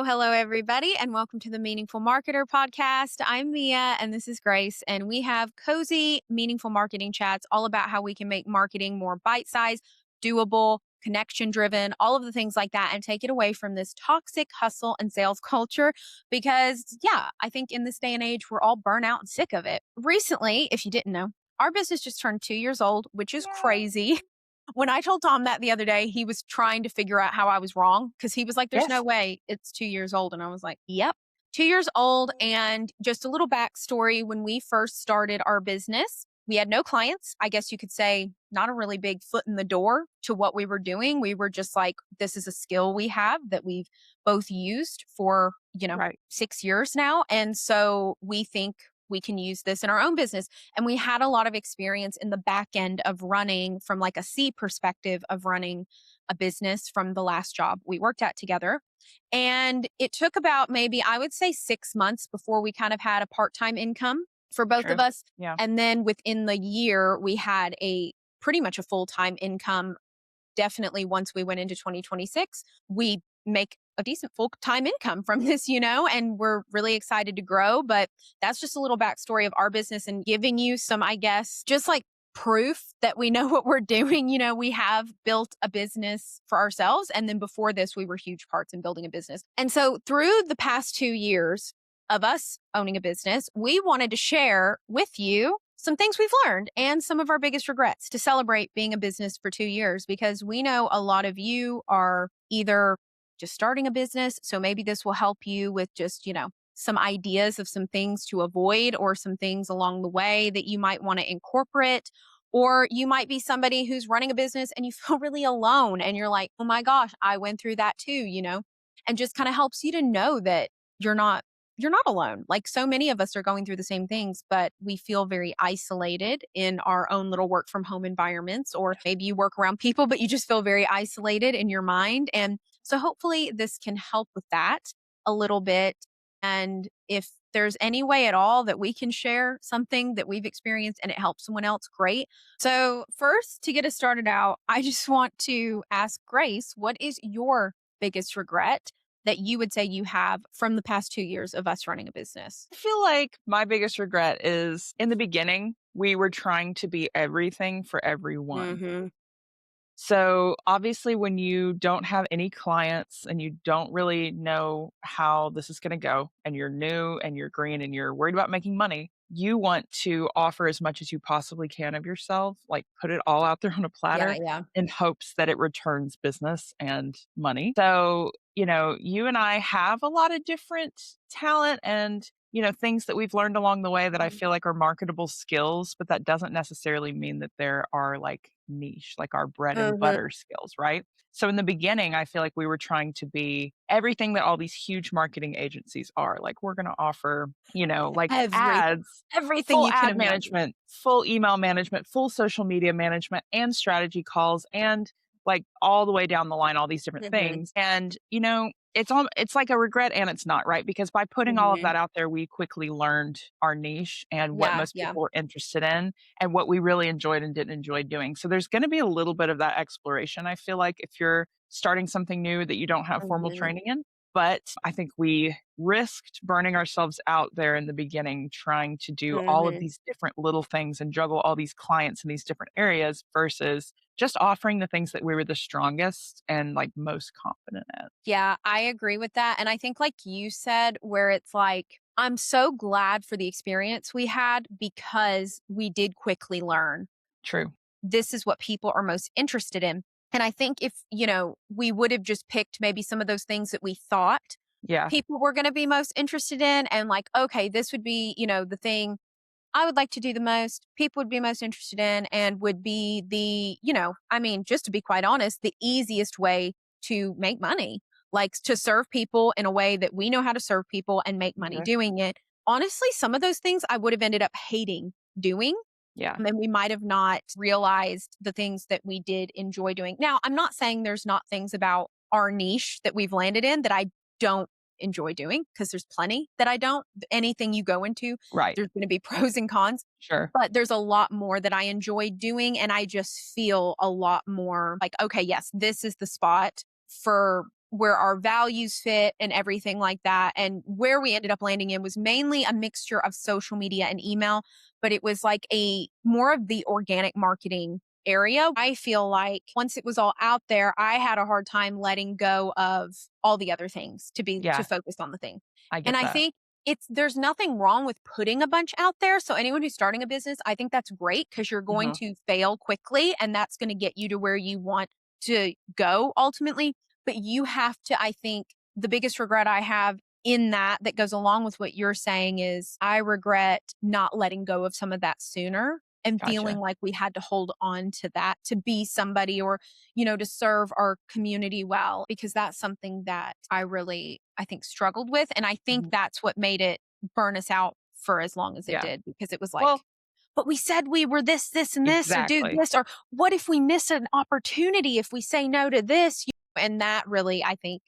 Hello, everybody, and welcome to the Meaningful Marketer podcast. I'm Mia, and this is Grace, and we have cozy, meaningful marketing chats all about how we can make marketing more bite-sized, doable, connection-driven, all of the things like that, and take it away from this toxic hustle and sales culture. Because, yeah, I think in this day and age, we're all burnt out and sick of it. Recently, if you didn't know, our business just turned 2 years old, which is crazy. When I told Tom that the other day, he was trying to figure out how I was wrong because he was like, there's no Yes. way it's 2 years old. And I was like, yep, 2 years old. And just a little backstory when we first started our business, we had no clients. I guess you could say not a really big foot in the door to what we were doing. We were just like, this is a skill we have that we've both used for, Right. 6 years now. And so we think we can use this in our own business. And we had a lot of experience in the back end of running from like a C perspective of running a business from the last job we worked at together. And it took about maybe, I would say 6 months before we kind of had a part time income for both of True. us. Yeah. And then within the year, we had a pretty much a full time income. Definitely once we went into 2026, we make a decent full time income from this, and we're really excited to grow. But that's just a little backstory of our business and giving you some, I guess, just like proof that we know what we're doing. We have built a business for ourselves. And then before this, we were huge parts in building a business. And so through the past 2 years of us owning a business, we wanted to share with you some things we've learned and some of our biggest regrets to celebrate being a business for 2 years, because we know a lot of you are either just starting a business. So maybe this will help you with just, some ideas of some things to avoid or some things along the way that you might want to incorporate. Or you might be somebody who's running a business and you feel really alone and you're like, oh my gosh, I went through that too, and just kind of helps you to know that you're not you're not alone. Like so many of us are going through the same things, but we feel very isolated in our own little work from home environments, or maybe you work around people, but you just feel very isolated in your mind. And so hopefully this can help with that a little bit. And if there's any way at all that we can share something that we've experienced and it helps someone else, great. So, first, to get us started out, I just want to ask Grace, what is your biggest regret that you would say you have from the past 2 years of us running a business? I feel like my biggest regret is in the beginning, we were trying to be everything for everyone. Mm-hmm. So obviously, when you don't have any clients and you don't really know how this is going to go, and you're new and you're green and you're worried about making money, you want to offer as much as you possibly can of yourself, like put it all out there on a Yeah, platter yeah. in hopes that it returns business and money. So, you and I have a lot of different talent and things that we've learned along the way that I feel like are marketable skills, but that doesn't necessarily mean that there are like niche, like our bread and Mm-hmm. butter skills, right? So in the beginning, I feel like we were trying to be everything that all these huge marketing agencies are. Like we're going to offer, like Everything, ads, everything full you can ad imagine. management, full email management, full social media management, and strategy calls, and like all the way down the line, all these different Mm-hmm. things. And, it's like a regret and it's not, right? Because by putting all of Mm-hmm. that out there, we quickly learned our niche and what Yeah, most yeah. people were interested in and what we really enjoyed and didn't enjoy doing. So there's going to be a little bit of that exploration. I feel like if you're starting something new that you don't have formal Mm-hmm. training in, but I think we risked burning ourselves out there in the beginning, trying to do all of Mm-hmm. these different little things and juggle all these clients in these different areas versus just offering the things that we were the strongest and like most confident at. Yeah, I agree with that. And I think, like you said, where it's like, I'm so glad for the experience we had because we did quickly learn True. this is what people are most interested in. And I think if, we would have just picked maybe some of those things that we thought Yeah. people were going to be most interested in, and like, okay, this would be, the thing I would like to do the most, people would be most interested in, and would be the, just to be quite honest, the easiest way to make money, like to serve people in a way that we know how to serve people and make money Okay. doing it. Honestly, some of those things I would have ended up hating doing. Yeah. And we might have not realized the things that we did enjoy doing. Now, I'm not saying there's not things about our niche that we've landed in that I don't enjoy doing, because there's plenty that I don't. Anything you go into, Right. there's going to be pros and cons, Sure. but there's a lot more that I enjoy doing. And I just feel a lot more like, okay, yes, this is the spot for where our values fit and everything like that. And where we ended up landing in was mainly a mixture of social media and email, but it was like a more of the organic marketing area. I feel like once it was all out there, I had a hard time letting go of all the other things to Yeah, focus on the thing. I And get I that. think there's nothing wrong with putting a bunch out there. So anyone who's starting a business, I think that's great because you're going Mhm. to fail quickly and that's going to get you to where you want to go ultimately. But you have to, I think the biggest regret I have in that goes along with what you're saying is I regret not letting go of some of that sooner and feeling Gotcha. like we had to hold on to that to be somebody or, to serve our community well, because that's something that I think struggled with. And I think Mhm. that's what made it burn us out for as long as it Yeah. did, because it was Well, like, but we said we were this, and this, or do exactly. this, or what if we miss an opportunity if we say no to this? And that really, I think,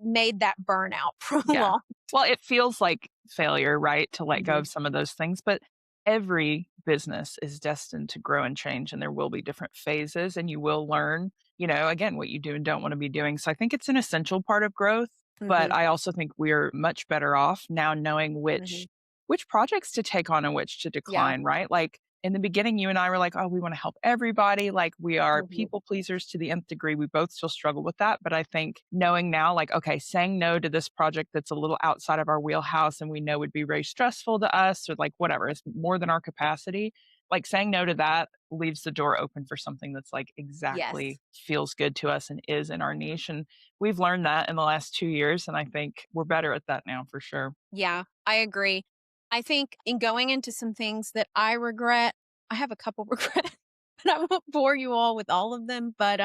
made that burnout Yeah. prolonged. Well, it feels like failure, right, to let go Mhm. of some of those things, but every business is destined to grow and change, and there will be different phases, and you will learn, again, what you do and don't want to be doing. So I think it's an essential part of growth, but Mhm. I also think we're much better off now knowing Mhm. which projects to take on and which to Yeah. decline, right? Like in the beginning, you and I were like, oh, we want to help everybody. Like we are Mhm. people pleasers to the nth degree. We both still struggle with that. But I think knowing now, like, okay, saying no to this project that's a little outside of our wheelhouse and we know would be very stressful to us or like whatever, it's more than our capacity. Like saying no to that leaves the door open for something that's like Yes. exactly feels good to us and is in our niche. And we've learned that in the last 2 years. And I think we're better at that now for sure. Yeah, I agree. I think in going into some things that I regret, I have a couple regrets, and I won't bore you all with all of them, but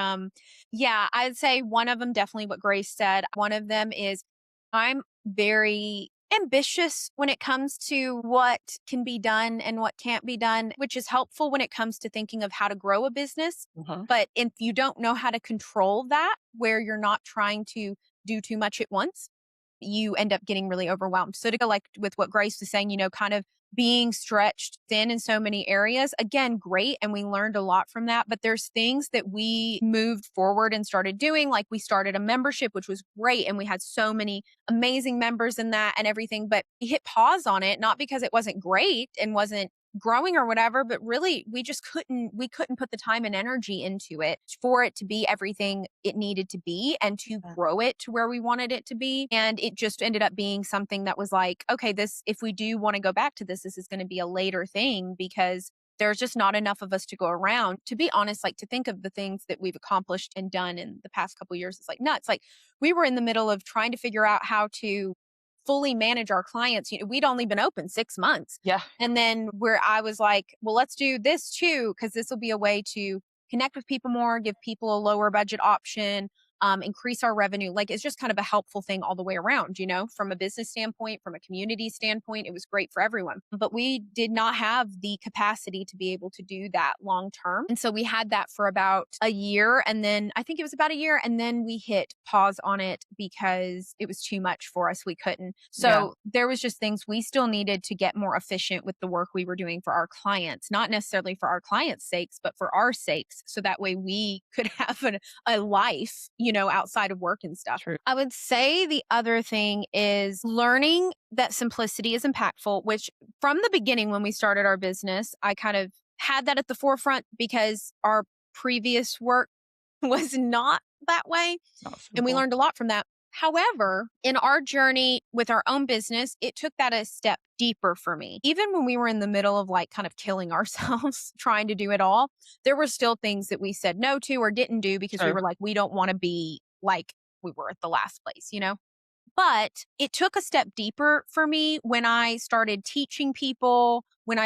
yeah, I'd say one of them definitely what Grace said. One of them is I'm very ambitious when it comes to what can be done and what can't be done, which is helpful when it comes to thinking of how to grow a business. Mhm. But if you don't know how to control that, where you're not trying to do too much at once, you end up getting really overwhelmed. So to go like with what Grace was saying, kind of being stretched thin in so many areas, again, great. And we learned a lot from that. But there's things that we moved forward and started doing. Like we started a membership, which was great. And we had so many amazing members in that and everything. But we hit pause on it, not because it wasn't great and wasn't growing or whatever, but really we couldn't put the time and energy into it for it to be everything it needed to be and to grow it to where we wanted it to be. And it just ended up being something that was like, okay, this, if we do want to go back to this is going to be a later thing, because there's just not enough of us to go around. To be honest, like to think of the things that we've accomplished and done in the past couple years is like nuts. Like we were in the middle of trying to figure out how to fully manage our clients. We'd only been open 6 months. Yeah. And then where I was like, well, let's do this too, because this will be a way to connect with people more, give people a lower budget option, increase our revenue. Like it's just kind of a helpful thing all the way around, from a business standpoint, from a community standpoint, it was great for everyone. But we did not have the capacity to be able to do that long term. And so we had that for about a year. And then I think it was about a year. And then we hit pause on it because it was too much for us. We couldn't. Yeah. So there was just things we still needed to get more efficient with the work we were doing for our clients, not necessarily for our clients' sakes, but for our sakes. So that way we could have a life, outside of work and stuff. True. I would say the other thing is learning that simplicity is impactful, which from the beginning when we started our business, I kind of had that at the forefront because our previous work was not that way. Not And we simple. learned a lot from that. However, in our journey with our own business, it took that a step deeper for me. Even when we were in the middle of like kind of killing ourselves trying to do it all, there were still things that we said no to or didn't do because we Sure. were like, we don't want to be like we were at the last place. But it took a step deeper for me when I started teaching people, when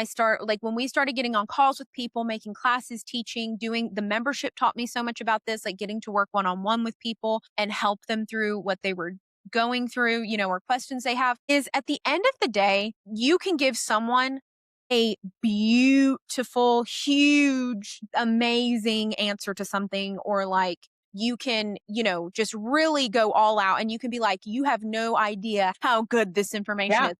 we started getting on calls with people, making classes, teaching, doing the membership taught me so much about this, like getting to work one on one with people and help them through what they were going through, or questions they have. Is at the end of the day, you can give someone a beautiful, huge, amazing answer to something, or like you can, just really go all out and you can be like, you have no idea how good this information Yeah. is.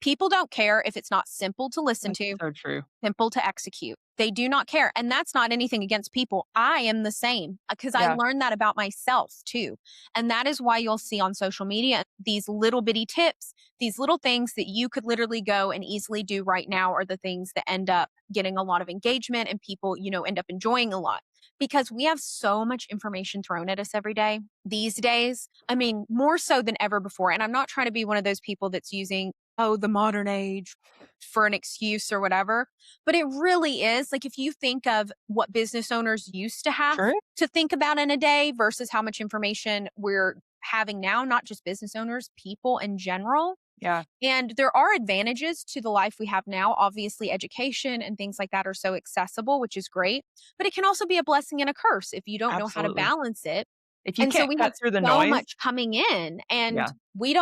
People don't care if it's not simple to listen That's to, so true. simple to execute. They do not care. And that's not anything against people. I am the same because I Yeah. learned that about myself too. And that is why you'll see on social media these little bitty tips, these little things that you could literally go and easily do right now are the things that end up getting a lot of engagement and people, end up enjoying a lot because we have so much information thrown at us every day these days. I mean, more so than ever before. And I'm not trying to be one of those people that's using, oh, the modern age for an excuse or whatever. But it really is like if you think of what business owners used to have Sure. to think about in a day versus how much information we're having now, not just business owners, people in general. Yeah. And there are advantages to the life we have now. Obviously, education and things like that are so accessible, which is great. But it can also be a blessing and a curse if you don't know how to Absolutely. balance it. If you And so can't we have cut through the so noise. much coming in, and Yeah. we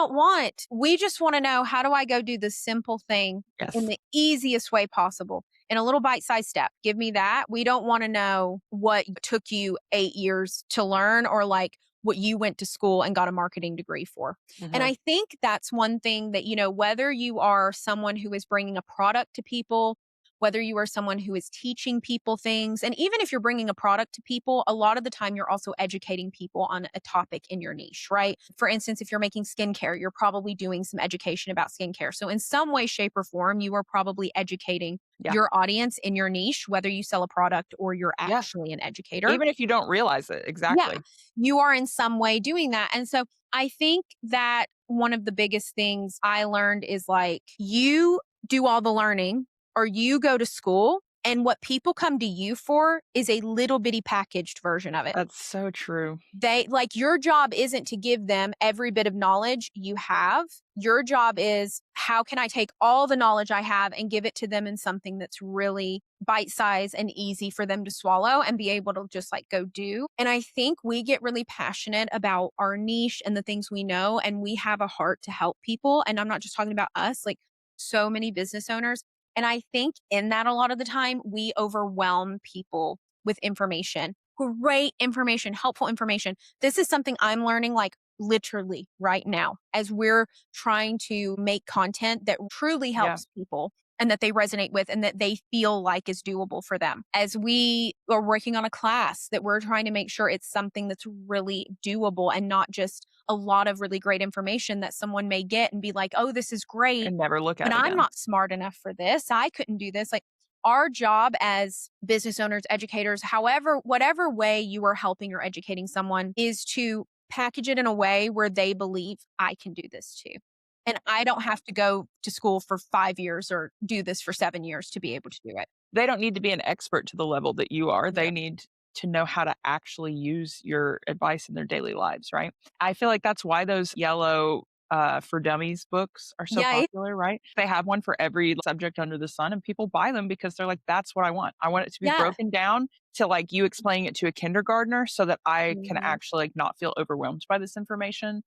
just want to know, how do I go do the simple thing in Yes. the easiest way possible in a little bite-sized step? Give me that. We don't want to know what took you 8 years to learn or like what you went to school and got a marketing degree for. And Mhm. I think that's one thing that, whether you are someone who is bringing a product to people, whether you are someone who is teaching people things. And even if you're bringing a product to people, a lot of the time you're also educating people on a topic in your niche, right? For instance, if you're making skincare, you're probably doing some education about skincare. So, in some way, shape, or form, you are probably educating Yeah. your audience in your niche, whether you sell a product or you're Yeah. actually an educator. Even if you don't realize it. Yeah, Exactly. you are in some way doing that. And so, I think that one of the biggest things I learned is like, you do all the learning or you go to school, and what people come to you for is a little bitty packaged version of it. That's so true. They like, your job isn't to give them every bit of knowledge you have. Your job is, how can I take all the knowledge I have and give it to them in something that's really bite size and easy for them to swallow and be able to just like go do. And I think we get really passionate about our niche and the things we know, and we have a heart to help people. And I'm not just talking about us, like so many business owners. And I think in that, a lot of the time, we overwhelm people with information, great information, helpful information. This is something I'm learning like literally right now as we're trying to make content that truly Yeah. helps people and that they resonate with and that they feel like is doable for them. As we are working on a class, that we're trying to make sure it's something that's really doable and not just a lot of really great information that someone may get and be like, oh, this is great, And never look but at I'm again. not smart enough for this. I couldn't do this. Like, our job as business owners, educators, however, whatever way you are helping or educating someone, is to package it in a way where they believe, I can do this too. And I don't have to go to school for 5 years or do this for 7 years to be able to do it. They don't need to be an expert to the level that you are. Yeah. They need to know how to actually use your advice in their daily lives, right? I feel like that's why those yellow for dummies books are so Yeah. popular, right? They have one for every subject under the sun, and people buy them because they're like, that's what I want. I want it to be Yeah. broken down to like you explaining it to a kindergartner so that I can Mhm. actually like not feel overwhelmed by this information.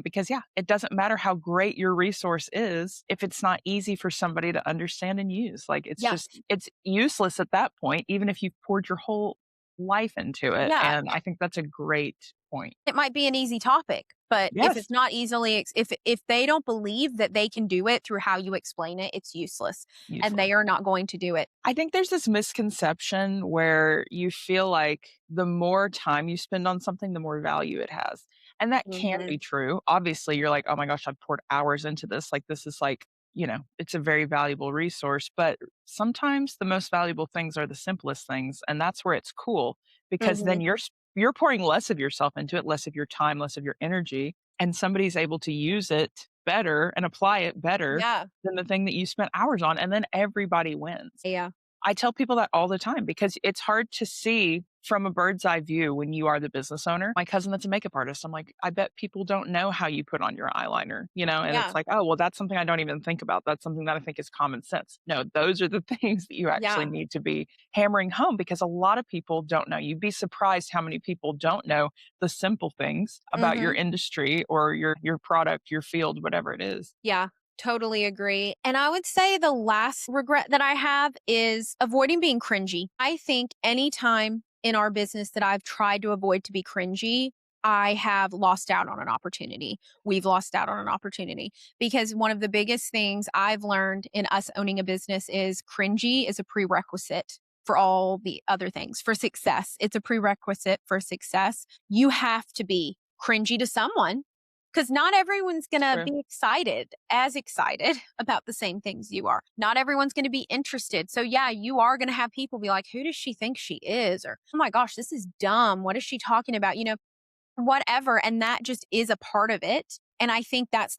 Because yeah, it doesn't matter how great your resource is if it's not easy for somebody to understand and use. Like Yeah. it's useless at that point, even if you've poured your whole life into it. Yeah. And I think that's a great point. It might be an easy topic, but if Yes, it's not easily, if they don't believe that they can do it through how you explain it, it's useless and useless. they are not going to do it. I think there's this misconception where you feel like the more time you spend on something, the more value it has. And that can Mhm. be true. Obviously, you're like, oh my gosh, I've poured hours into this. Like, this is like, it's a very valuable resource. But sometimes the most valuable things are the simplest things. And that's where it's cool because then Mhm. you're pouring less of yourself into it, less of your time, less of your energy, and somebody's able to use it better and apply it better Yeah. than the thing that you spent hours on. And then everybody wins. Yeah. I tell people that all the time because it's hard to see from a bird's eye view when you are the business owner. My cousin that's a makeup artist, I'm like, I bet people don't know how you put on your eyeliner, and it's Yeah. like, oh, well, that's something I don't even think about. That's something that I think is common sense. No, those are the things that you actually Yeah. need to be hammering home because a lot of people don't know. You'd be surprised how many people don't know the simple things about your Mhm. industry or your product, your field, whatever it is. Yeah. Totally agree. And I would say the last regret that I have is avoiding being cringy. I think anytime in our business that I've tried to avoid to be cringy, I have lost out on an opportunity. We've lost out on an opportunity because one of the biggest things I've learned in us owning a business is cringy is a prerequisite for all the other things. For success, it's a prerequisite for success. You have to be cringy to someone because not everyone's going It's to true. be excited about the same things you are. Not everyone's going to be interested. So, yeah, you are going to have people be like, who does she think she is? Or, oh my gosh, this is dumb. What is she talking about? Whatever, and that just is a part of it, and I think that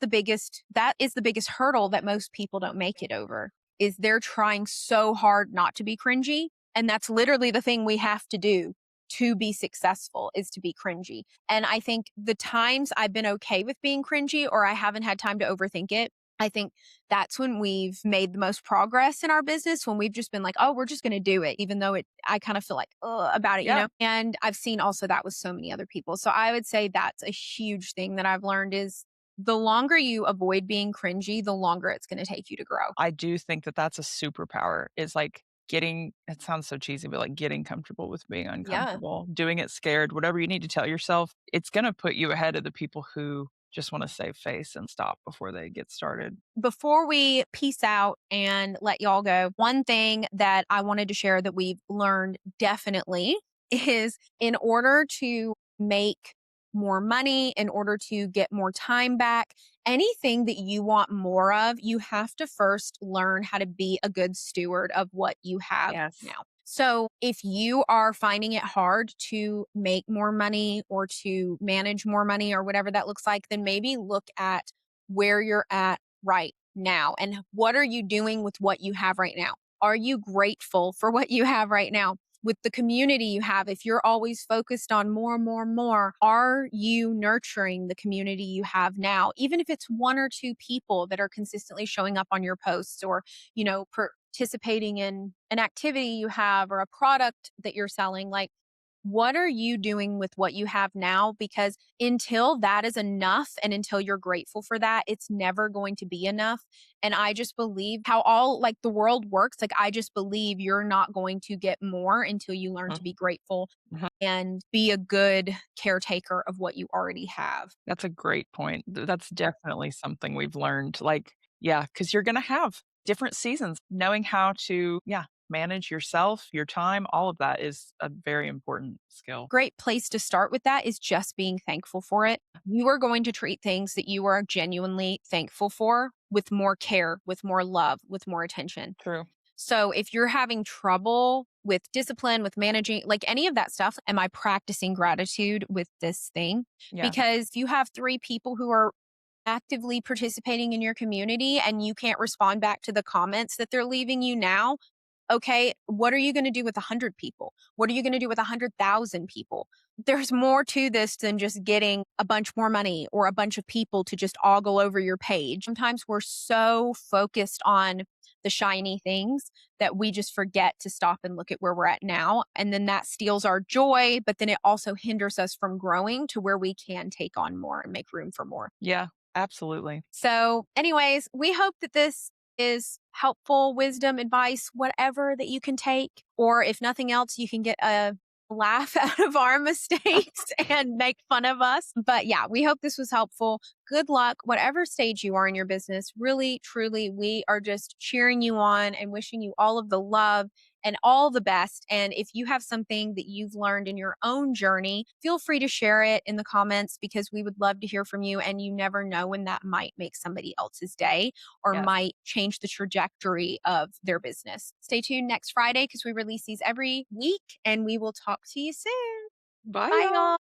is the biggest hurdle that most people don't make it over, is they're trying so hard not to be cringy, and that's literally the thing we have to do to be successful is to be cringy, and I think the times I've been okay with being cringy or I haven't had time to overthink it, I think that's when we've made the most progress in our business, when we've just been like, "Oh, we're just gonna do it," even though I kind of feel like, "Ugh," about it, Yeah. And I've seen also that with so many other people. So I would say that's a huge thing that I've learned is the longer you avoid being cringy, the longer it's gonna take you to grow. I do think that that's a superpower is like getting it sounds so cheesy, but like getting comfortable with being Yeah. uncomfortable, doing it scared, whatever you need to tell yourself, it's gonna put you ahead of the people who just wanna save face and stop before they get started. Before we peace out and let y'all go, one thing that I wanted to share that we've learned definitely is in order to make more money, in order to get more time back, anything that you want more of, you have to first learn how to be a good steward of what you have Yes. now. So, if you are finding it hard to make more money or to manage more money or whatever that looks like, then maybe look at where you're at right now and what are you doing with what you have right now? Are you grateful for what you have right now? With the community you have, if you're always focused on more, more, more, are you nurturing the community you have now? Even if it's one or two people that are consistently showing up on your posts or, participating in an activity you have or a product that you're selling, like what are you doing with what you have now? Because until that is enough and until you're grateful for that, it's never going to be enough. And I just believe how all like the world works. Like, I just believe you're not going to get more until you learn to Mhm, be grateful mhm. and be a good caretaker of what you already have. That's a great point. That's definitely something we've learned, like, yeah, because 'cause you're gonna have different seasons. Knowing how to, yeah, manage yourself, your time, all of that is a very important skill. Great place to start with that is just being thankful for it. You are going to treat things that you are genuinely thankful for with more care, with more love, with more attention. True. So if you're having trouble with discipline, with managing, like any of that stuff, am I practicing gratitude with this thing? Yeah. Because if you have three people who are actively participating in your community and you can't respond back to the comments that they're leaving you now, okay, what are you going to do with 100 people? What are you going to do with 100,000 people? There's more to this than just getting a bunch more money or a bunch of people to just ogle over your page. Sometimes we're so focused on the shiny things that we just forget to stop and look at where we're at now. And then that steals our joy, but then it also hinders us from growing to where we can take on more and make room for more. Yeah, absolutely. So, anyways, we hope that this is helpful wisdom, advice, whatever that you can take. Or if nothing else, you can get a laugh out of our mistakes and make fun of us. But yeah, we hope this was helpful. Good luck, whatever stage you are in your business. Really, truly, we are just cheering you on and wishing you all of the love and all the best. And if you have something that you've learned in your own journey, feel free to share it in the comments because we would love to hear from you. And you never know when that might make somebody else's day or Yes. might change the trajectory of their business. Stay tuned next Friday because we release these every week and we will talk to you soon. Bye, Bye, y'all. y'all.